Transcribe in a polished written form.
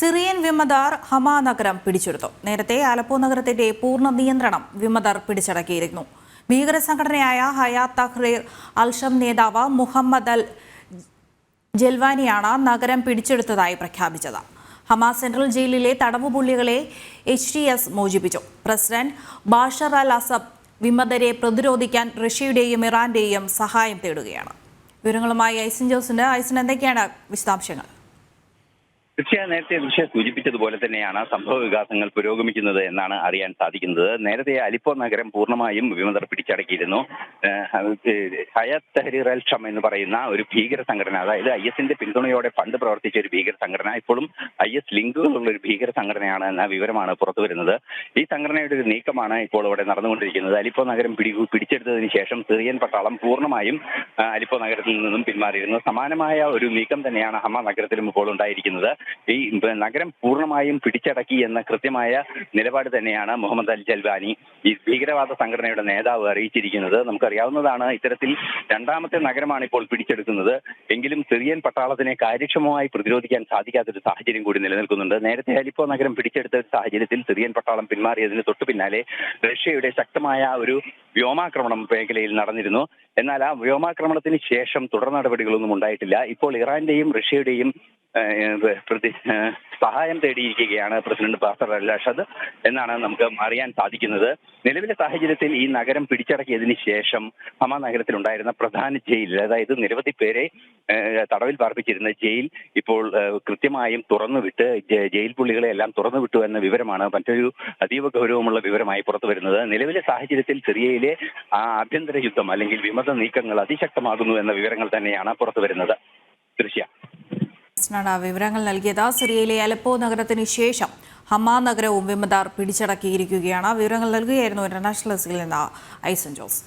Syrian വിമതർ ഹമാ നഗരം പിടിച്ചെടുത്തു. നേരത്തെ അലപ്പോ നഗരത്തിന്റെ പൂർണ്ണ നിയന്ത്രണം വിമതർ പിടിച്ചടക്കിയിരുന്നു. ഭീകര സംഘടനയായ ഹയാത്ത് തഹ്രീർ അൽ-ഷം നേതാവ് മുഹമ്മദ് അൽ ജൽവാനിയാണ് നഗരം പിടിച്ചെടുത്തതായി പ്രഖ്യാപിച്ചത്. ഹമാസ് സെൻട്രൽ ജയിലിലെ തടവുപുള്ളികളെ HTS മോചിപ്പിച്ചു. പ്രസിഡന്റ് ബാഷർ അൽ അസദ് വിമതരെ പ്രതിരോധിക്കാൻ റഷ്യയുടെയും ഇറാന്റെയും സഹായം തേടുകയാണ്. വിവരങ്ങളുമായി ഐസിൻ ജോസിന്റെ. ഐസിൻ, എന്തൊക്കെയാണ് വിശദാംശങ്ങൾ? തീർച്ചയായും നേരത്തെ സൂചിപ്പിച്ചതുപോലെ തന്നെയാണ് സംഭവ വികാസങ്ങൾ പുരോഗമിക്കുന്നത് എന്നാണ് അറിയാൻ സാധിക്കുന്നത്. നേരത്തെ അലിപ്പോ നഗരം പൂർണ്ണമായും വിമതർ പിടിച്ചടക്കിയിരുന്നു. ഹയാത്ത് തഹ്രീർ അൽ-ഷം എന്ന് പറയുന്ന ഒരു ഭീകര സംഘടന, അതായത് IS-ന്റെ പിന്തുണയോടെ പണ്ട് പ്രവർത്തിച്ച ഒരു ഭീകര സംഘടന ഇപ്പോഴും IS ലിങ്കുകളുള്ള ഒരു ഭീകര സംഘടനയാണ് എന്ന വിവരമാണ് പുറത്തു വരുന്നത്. ഈ സംഘടനയുടെ ഒരു നീക്കമാണ് ഇപ്പോൾ ഇവിടെ നടന്നുകൊണ്ടിരിക്കുന്നത്. അലിപ്പോ നഗരം പിടിച്ചെടുത്തതിന് ശേഷം സിറിയൻ പട്ടാളം പൂർണ്ണമായും അലിപ്പോ നഗരത്തിൽ നിന്നും പിന്മാറിയിരുന്നു. സമാനമായ ഒരു നീക്കം തന്നെയാണ് ഹമാ നഗരത്തിലും ഇപ്പോൾ ഉണ്ടായിരിക്കുന്നത്. ഈ നഗരം പൂർണ്ണമായും പിടിച്ചടക്കി എന്ന കൃത്യമായ നിലപാട് തന്നെയാണ് മുഹമ്മദ് അൽ ജൽവാനി, ഈ ഭീകരവാദ സംഘടനയുടെ നേതാവ്, അറിയിച്ചിരിക്കുന്നത്. നമുക്കറിയാവുന്നതാണ്, ഇത്തരത്തിൽ രണ്ടാമത്തെ നഗരമാണ് ഇപ്പോൾ പിടിച്ചെടുക്കുന്നത്. എങ്കിലും സിറിയൻ പട്ടാളത്തിനെ കാര്യക്ഷമമായി പ്രതിരോധിക്കാൻ സാധിക്കാത്തൊരു സാഹചര്യം കൂടി നിലനിൽക്കുന്നുണ്ട്. നേരത്തെ അലിപ്പോ നഗരം പിടിച്ചെടുത്ത സാഹചര്യത്തിൽ സിറിയൻ പട്ടാളം പിന്മാറിയതിന് തൊട്ടു പിന്നാലെ റഷ്യയുടെ ശക്തമായ ഒരു വ്യോമാക്രമണം മേഖലയിൽ നടന്നിരുന്നു. എന്നാൽ ആ വ്യോമാക്രമണത്തിന് ശേഷം തുടർ നടപടികളൊന്നും ഉണ്ടായിട്ടില്ല. ഇപ്പോൾ ഇറാന്റെയും റഷ്യയുടെയും സഹായം തേടിയിരിക്കുകയാണ് പ്രസിഡന്റ് ബാഷർ അൽ അസദ് എന്നാണ് നമുക്ക് അറിയാൻ സാധിക്കുന്നത്. നിലവിലെ സാഹചര്യത്തിൽ ഈ നഗരം പിടിച്ചടക്കിയതിന് ശേഷം ഹമാ നഗരത്തിൽ ഉണ്ടായിരുന്ന പ്രധാന ജയിൽ, അതായത് നിരവധി പേരെ തടവിൽ പാർപ്പിച്ചിരുന്ന ജയിൽ ഇപ്പോൾ കൃത്യമായും തുറന്നുവിട്ട് ജയിൽ പുള്ളികളെ എല്ലാം തുറന്നുവിട്ടു എന്ന വിവരമാണ് മറ്റൊരു അതീവ ഗൗരവമുള്ള വിവരമായി പുറത്തു വരുന്നത്. നിലവിലെ സാഹചര്യത്തിൽ സിറിയയിലെ ആഭ്യന്തര യുദ്ധം അല്ലെങ്കിൽ വിമത നീക്കങ്ങൾ അതിശക്തമാകുന്നു എന്ന വിവരങ്ങൾ തന്നെയാണ് പുറത്തു വരുന്നത്. വിവരങ്ങൾ നൽകിയത്. സിറിയയിലെ അലപ്പോ നഗരത്തിന് ശേഷം ഹമാ നഗരവും വിമതർ പിടിച്ചടക്കിയിരിക്കുകയാണ്. വിവരങ്ങൾ നൽകുകയായിരുന്നു ഇന്റർനാഷണൽ ഡെസ്കിൽ നിന്ന് ഐസിൻ ജോസ്.